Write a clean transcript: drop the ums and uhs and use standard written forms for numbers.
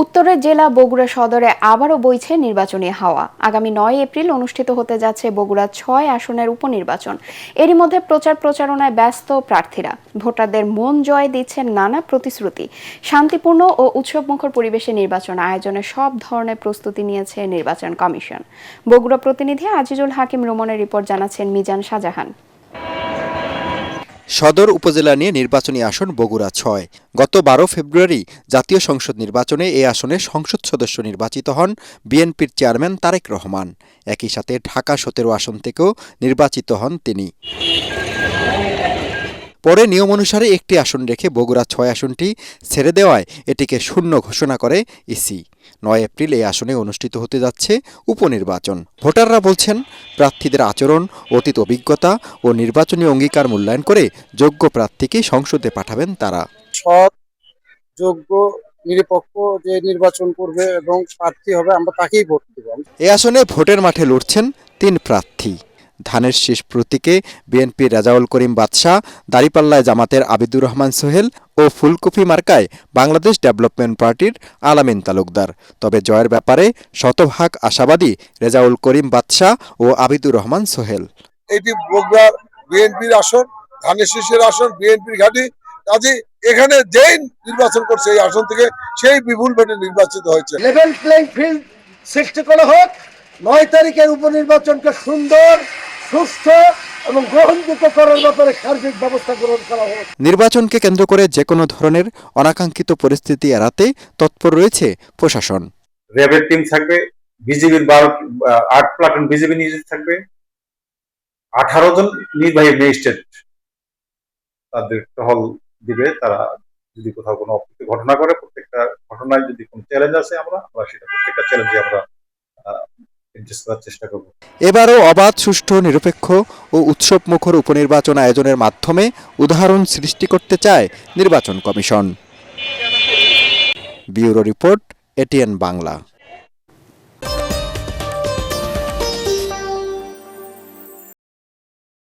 উত্তরের জেলা বগুড়া সদরে আবারও বইছে নির্বাচনী হাওয়া। আগামী 9 এপ্রিল অনুষ্ঠিত হতে যাচ্ছে বগুড়া 6 আসনের উপনির্বাচন। এরই মধ্যে প্রচারণায় ব্যস্ত প্রার্থীরা। ভোটারদের মন জয় দিচ্ছেন নানা প্রতিশ্রুতি। শান্তিপূর্ণ ও উৎসবমুখর পরিবেশে নির্বাচন আয়োজনে সব ধরনের প্রস্তুতি নিয়েছে নির্বাচন কমিশন। বগুড়া প্রতিনিধি আজিজুল হাকিম রুমনের রিপোর্ট জানাচ্ছেন মিজান শাহজাহান। সদর উপজেলা নিয়ে নির্বাচনী আসন বগুড়া 6। গত 12 ফেব্রুয়ারি জাতীয় সংসদ নির্বাচনে এই আসনে সংসদ সদস্য নির্বাচিত হন বিএনপির চেয়ারম্যান তারেক রহমান। একই সাথে ঢাকা 17 আসন থেকেও নির্বাচিত হন তিনি। পরে নিয়ম অনুসারে একটি আসন রেখে বগুড়া 6 আসনটি ছেড়ে দেওয়ায় এটিকে শূন্য ঘোষণা করে ইসি। 9 এপ্রিল এই আসনে অনুষ্ঠিত হতে যাচ্ছে উপনির্বাচন। ভোটাররা বলছেন, প্রার্থীদের আচরণ, অতীত অভিজ্ঞতা ও নির্বাচনী অঙ্গীকার মূল্যায়ন করে যোগ্য প্রার্থীকে সংসদে পাঠাবেন তারা। সৎ, যোগ্য, নিরপেক্ষ যে নির্বাচন করবে এবং প্রার্থী হবে আমরা তাকেই ভোট দেব। এই আসনে ভোটের মাঠে লড়ছেন 3 প্রার্থী। ধানের শীষ প্রতীকে বিএনপির রেজাউল করিম বাদশাহ, দাঁড়িপাল্লায় জামাতের আবিদুর রহমান সোহেল ও ফুলকপি মার্কায় বাংলাদেশ ডেভেলপমেন্ট পার্টির আলামিন তালুকদার। তবে জয়ের ব্যাপারে শতভাগ আশাবাদী রেজাউল করিম বাদশাহ ও আবিদুর রহমান সোহেল। এটি বগুড়ার বিএনপির আসন, ধানের শীষের আসন, বিএনপির ঘাঁটি। কাজে এখানে যেই নির্বাচন করছে এই আসন থেকে সেই বিপুল ভোটে নির্বাচিত হয়েছে। লেভেল প্লেইং ফিল্ড সৃষ্টি করা হোক। 9 তারিখের উপনির্বাচনকে সুন্দর, সুষ্ঠু এবং গ্রহণযোগ্য করার ব্যাপারে সার্বিক ব্যবস্থা গ্রহণ করা হোক। নির্বাচনকে কেন্দ্র করে যে কোনো ধরনের অনাকাঙ্ক্ষিত পরিস্থিতি এড়াতে তৎপর রয়েছে প্রশাসন। র্যাবের টিম থাকবে, বিজিবির 8 প্লাটুন বিজিবি নিয়োজিত থাকবে, 18 জন নির্বাহী ম্যাজিস্ট্রেট তাদের টহল দিবে। তারা যদি কোথাও কোনো অপ্রীতি ঘটনা করে, প্রত্যেকটা ঘটনায় যদি কোনো চ্যালেঞ্জ আছে আমরা সেটা প্রত্যেকটা চ্যালেঞ্জে আমরা চেষ্টা করব। এবারও অবাধ, সুষ্ঠু, নিরপেক্ষ ও উৎসবমুখর উপনির্বাচন আয়োজনের মাধ্যমে উদাহরণ সৃষ্টি করতে চায় নির্বাচন commission. Bureau report, ATN Bangla.